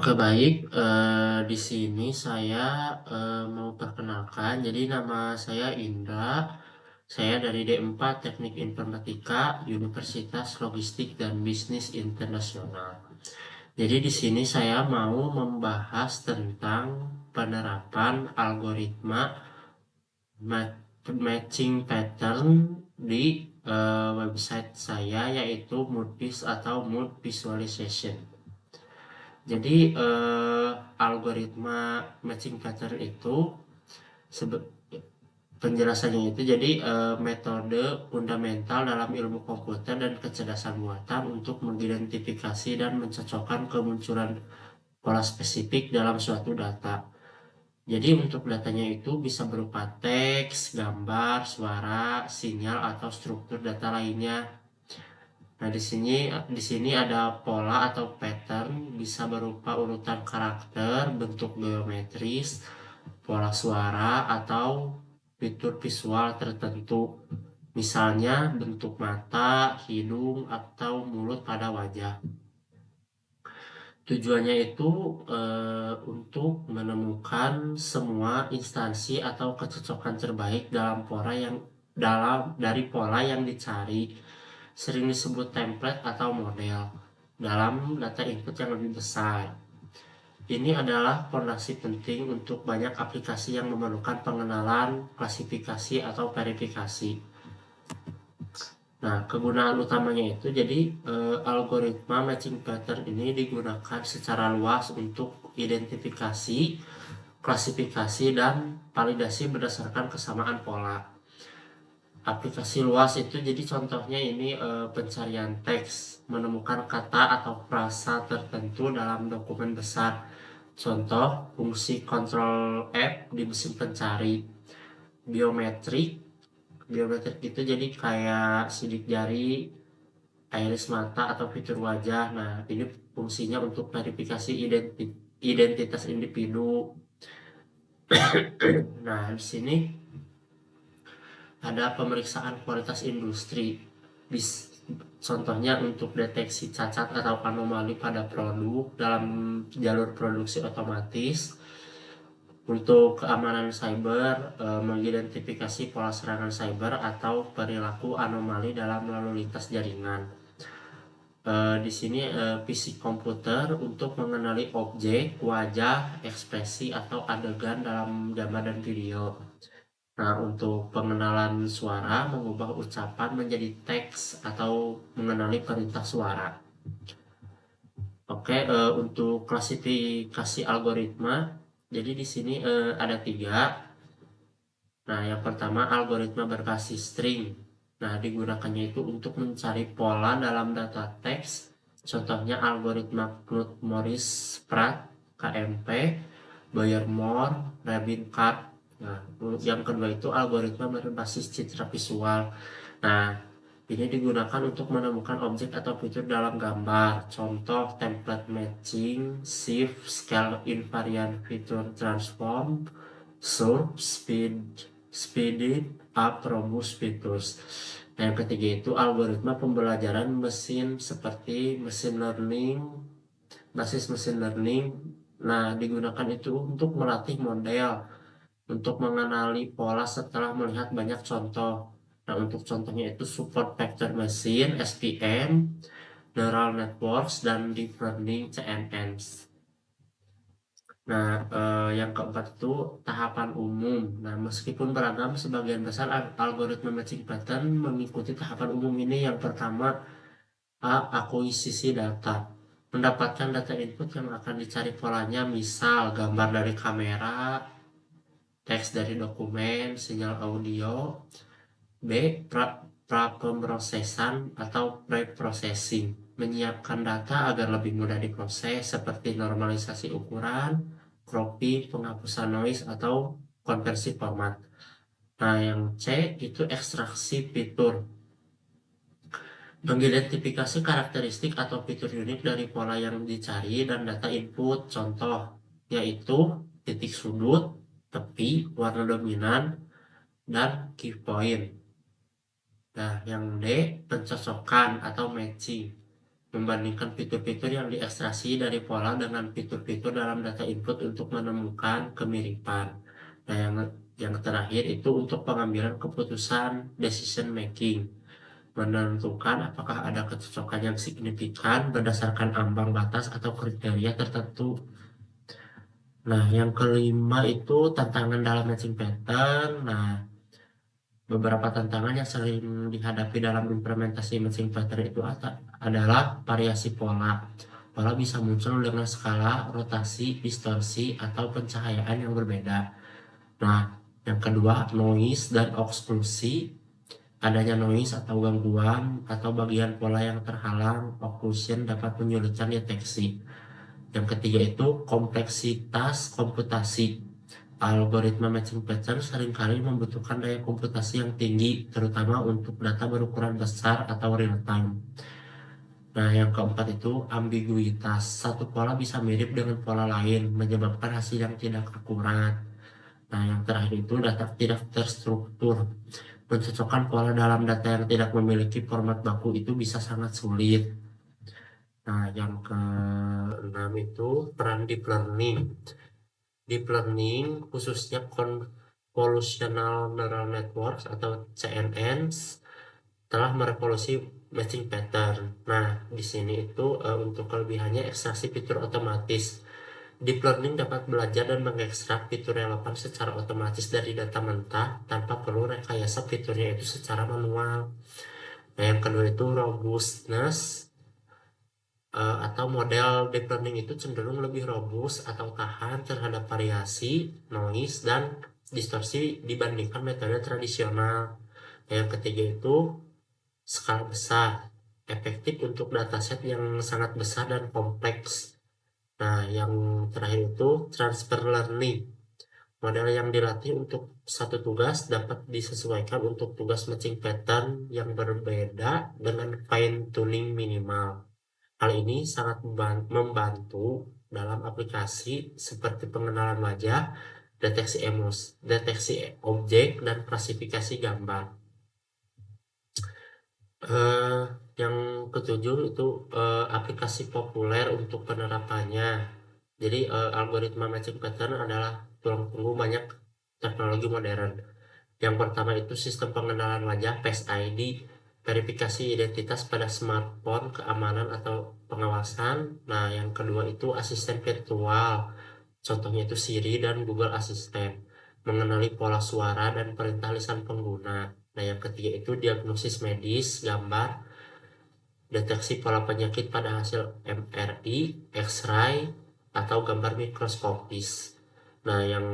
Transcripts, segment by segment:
Oke baik, di sini saya, mau perkenalkan. Jadi nama saya Indra, saya dari D4 Teknik Informatika, Universitas Logistik dan Bisnis Internasional. Jadi di sini saya mau membahas tentang penerapan algoritma matching pattern di, website saya yaitu Moodpiece atau Mood Visualization. Jadi algoritma matching pattern itu penjelasannya itu jadi metode fundamental dalam ilmu komputer dan kecerdasan buatan untuk mengidentifikasi dan mencocokkan kemunculan pola spesifik dalam suatu data. Jadi untuk datanya itu bisa berupa teks, gambar, suara, sinyal atau struktur data lainnya. Nah, di sini ada pola atau pattern bisa berupa urutan karakter, bentuk geometris, pola suara atau fitur visual tertentu. Misalnya bentuk mata, hidung, atau mulut pada wajah. Tujuannya itu untuk menemukan semua instansi atau kecocokan terbaik dari pola yang dicari, sering disebut template atau model dalam data input yang lebih besar. Ini adalah fondasi penting untuk banyak aplikasi yang memerlukan pengenalan, klasifikasi atau verifikasi. Nah, kegunaan utamanya itu jadi algoritma matching pattern ini digunakan secara luas untuk identifikasi, klasifikasi, dan validasi berdasarkan kesamaan pola. Aplikasi luas itu jadi contohnya ini pencarian teks, menemukan kata atau frasa tertentu dalam dokumen besar. Contoh fungsi Ctrl F di mesin pencari. Biometrik itu jadi kayak sidik jari, iris mata atau fitur wajah. Nah, ini fungsinya untuk verifikasi identitas individu. Nah, di sini ada pemeriksaan kualitas industri. Contohnya untuk deteksi cacat atau anomali pada produk dalam jalur produksi otomatis. Untuk keamanan cyber, mengidentifikasi pola serangan cyber atau perilaku anomali dalam lalu lintas jaringan. Di sini fisik komputer untuk mengenali objek, wajah, ekspresi atau adegan dalam gambar dan video. Nah, untuk pengenalan suara, mengubah ucapan menjadi teks atau mengenali perintah suara. Oke, untuk klasifikasi algoritma, jadi di sini ada 3. Nah, yang pertama algoritma berbasis string. Nah, digunakannya itu untuk mencari pola dalam data teks. Contohnya algoritma Knuth-Morris-Pratt, KMP, Boyer-Moore, Rabin-Karp. Nah, yang kedua itu algoritma berbasis citra visual. Nah, ini digunakan untuk menemukan objek atau fitur dalam gambar. Contoh template matching, shift, scale invariant feature transform, surf, speed up, robust features. Nah, yang ketiga itu algoritma pembelajaran mesin seperti basis mesin learning. Nah, digunakan itu untuk melatih model, untuk mengenali pola setelah melihat banyak contoh. Nah, untuk contohnya itu support vector machine, SVM, neural networks, dan deep learning, CNNs. Nah, yang keempat itu tahapan umum. Nah, meskipun beragam, sebagian besar algoritma matching pattern mengikuti tahapan umum ini. Yang pertama, akuisisi data. Mendapatkan data input yang akan dicari polanya, misal gambar dari kamera, teks dari dokumen, sinyal audio. B. Pemrosesan atau pre-processing. Menyiapkan data agar lebih mudah diproses seperti normalisasi ukuran, cropping, penghapusan noise, atau konversi format. Nah, yang C itu ekstraksi fitur. Mengidentifikasi karakteristik atau fitur unik dari pola yang dicari dan data input. Contoh yaitu titik sudut, tepi, warna dominan, dan key point. Nah, yang D pencocokan atau matching. membandingkan fitur-fitur yang diekstraksi dari pola dengan fitur-fitur dalam data input untuk menemukan kemiripan. Nah, yang terakhir itu untuk pengambilan keputusan decision making, menentukan apakah ada kecocokan yang signifikan berdasarkan ambang batas atau kriteria tertentu. Nah, yang kelima itu tantangan dalam matching pattern. Nah, beberapa tantangan yang sering dihadapi dalam implementasi matching pattern itu adalah variasi pola. Pola bisa muncul dengan skala, rotasi, distorsi, atau pencahayaan yang berbeda. Nah, yang kedua, noise dan oklusi. Adanya noise atau gangguan atau bagian pola yang terhalang, occlusion dapat menyulitkan deteksi. Yang ketiga itu kompleksitas komputasi. Algoritma matching pattern seringkali membutuhkan daya komputasi yang tinggi, terutama untuk data berukuran besar atau real time. Nah, yang keempat itu ambiguitas. Satu pola bisa mirip dengan pola lain, menyebabkan hasil yang tidak akurat. Nah, yang terakhir itu data tidak terstruktur. Mencocokkan pola dalam data yang tidak memiliki format baku itu bisa sangat sulit. Nah, yang keenam itu peran deep learning. Deep learning, khususnya convolutional neural networks atau CNNs, telah merevolusi matching pattern. Nah, di sini itu untuk kelebihannya ekstraksi fitur otomatis. Deep learning dapat belajar dan mengekstrak fitur relevan secara otomatis dari data mentah tanpa perlu rekayasa fiturnya itu secara manual. Nah, yang kedua itu robustness, atau model deep learning itu cenderung lebih robust atau tahan terhadap variasi, noise, dan distorsi dibandingkan metode tradisional. Nah, yang ketiga itu skala besar, efektif untuk dataset yang sangat besar dan kompleks. Nah, yang terakhir itu transfer learning. Model yang dilatih untuk satu tugas dapat disesuaikan untuk tugas matching pattern yang berbeda dengan fine tuning minimal. Hal ini sangat membantu dalam aplikasi seperti pengenalan wajah, deteksi emosi, deteksi objek, dan klasifikasi gambar. Eh, yang ketujuh itu aplikasi populer untuk penerapannya. Jadi algoritma matching pattern adalah tulang punggung banyak teknologi modern. Yang pertama itu sistem pengenalan wajah Face ID, verifikasi identitas pada smartphone, keamanan atau pengawasan. Nah, yang kedua itu asisten virtual, contohnya itu Siri dan Google Assistant, mengenali pola suara dan perintah lisan pengguna. Nah, yang ketiga itu diagnosis medis, gambar, deteksi pola penyakit pada hasil MRI, X-ray, atau gambar mikroskopis. Nah, yang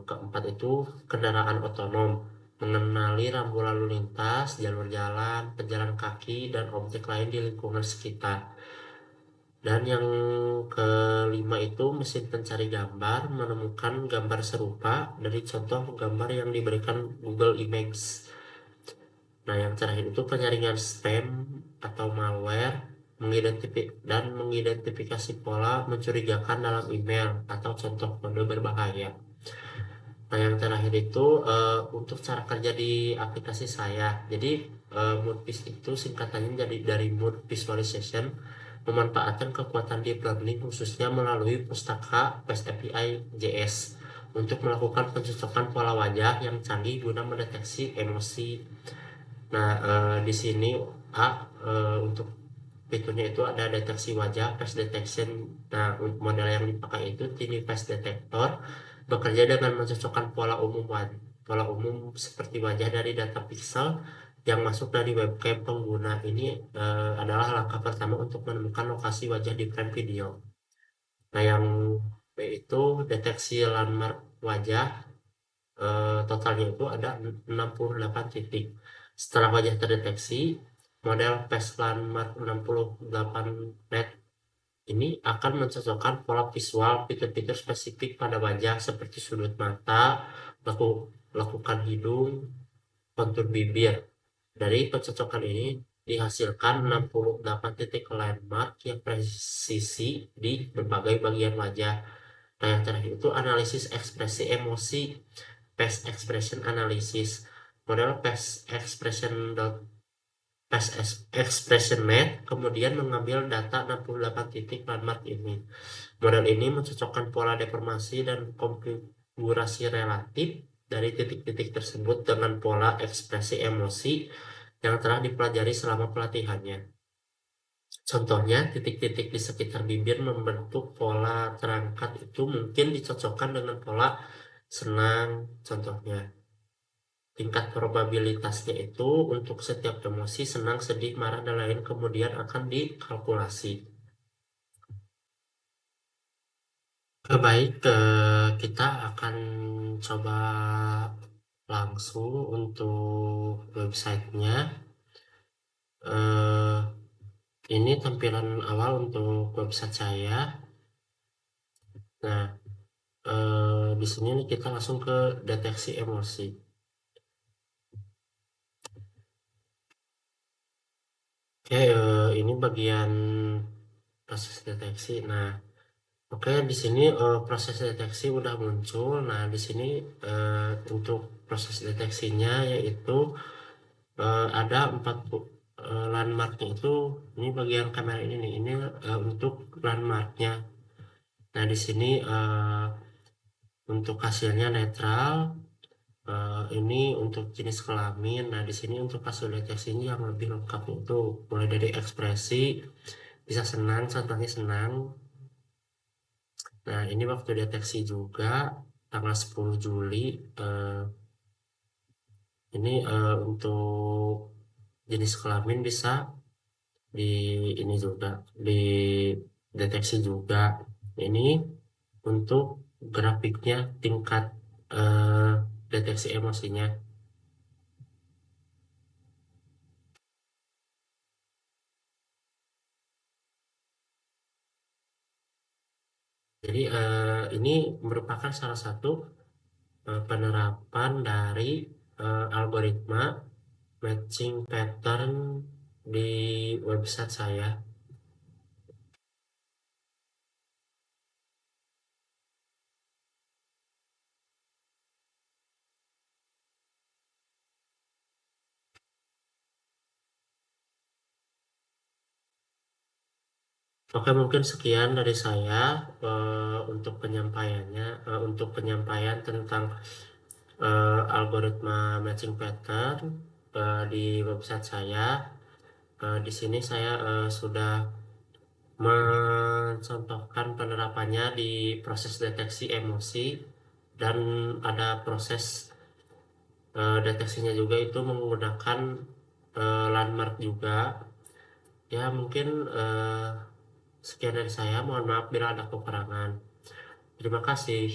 keempat itu kendaraan otonom, mengenali rambu lalu lintas, jalur jalan, pejalan kaki, dan objek lain di lingkungan sekitar. Dan yang kelima itu mesin pencari gambar, menemukan gambar serupa dari contoh gambar yang diberikan Google Images. Nah, yang terakhir itu penyaringan spam atau malware, mengidentifikasi pola mencurigakan dalam email atau contoh kode berbahaya. Nah, yang terakhir itu untuk cara kerja di aplikasi saya. Jadi Moodpiece itu singkatannya jadi dari Mood Visualization, memanfaatkan kekuatan deep learning khususnya melalui pustaka Fast API JS untuk melakukan pencocokan pola wajah yang canggih guna mendeteksi emosi. Nah, di sini untuk fiturnya itu ada deteksi wajah, face detection. Nah, model yang dipakai itu Tiny Face Detector, bekerja dengan mencocokkan pola umum seperti wajah dari data pixel yang masuk dari webcam pengguna. Ini adalah langkah pertama untuk menemukan lokasi wajah di frame video. Nah, yang B itu deteksi landmark wajah. Totalnya itu ada 68 titik. Setelah wajah terdeteksi, model face landmark 68net ini akan mencocokkan pola visual fitur-fitur spesifik pada wajah seperti sudut mata, lekukan hidung, kontur bibir. Dari pencocokan ini dihasilkan 68 titik landmark yang presisi di berbagai bagian wajah. Nah, yang terakhir itu analisis ekspresi emosi, face expression analysis. Model face expression Expression Map, kemudian mengambil data 68 titik landmark ini. Model ini mencocokkan pola deformasi dan konfigurasi relatif dari titik-titik tersebut dengan pola ekspresi emosi yang telah dipelajari selama pelatihannya. Contohnya, titik-titik di sekitar bibir membentuk pola terangkat itu mungkin dicocokkan dengan pola senang, contohnya. Tingkat probabilitasnya itu untuk setiap emosi senang, sedih, marah, dan lain kemudian akan dikalkulasi. Baik, kita akan coba langsung untuk websitenya. Eh, ini tampilan awal untuk website saya. Nah, di sini kita langsung ke deteksi emosi. Oke, ini bagian proses deteksi. Nah, oke, di sini proses deteksi udah muncul. Nah, di sini untuk proses deteksinya yaitu ada 4 landmarknya itu. Ini bagian kamera ini nih. Ini untuk landmarknya. Nah, di sini untuk hasilnya netral. Ini untuk jenis kelamin. Nah, di sini untuk hasil deteksinya yang lebih lengkap itu mulai dari ekspresi, bisa senang, contohnya senang. Nah, ini waktu deteksi juga tanggal 10 Juli. Ini untuk jenis kelamin bisa di ini juga di deteksi juga. Ini untuk grafiknya tingkat eh, deteksi emosinya. Jadi ini merupakan salah satu penerapan dari algoritma matching pattern di website saya. Oke, mungkin sekian dari saya untuk penyampaiannya, untuk penyampaian tentang algoritma matching pattern di website saya. Di sini saya sudah mencontohkan penerapannya di proses deteksi emosi dan ada proses deteksinya juga itu menggunakan landmark juga. Ya, mungkin sekian dari saya. Mohon maaf bila ada kekurangan. Terima kasih.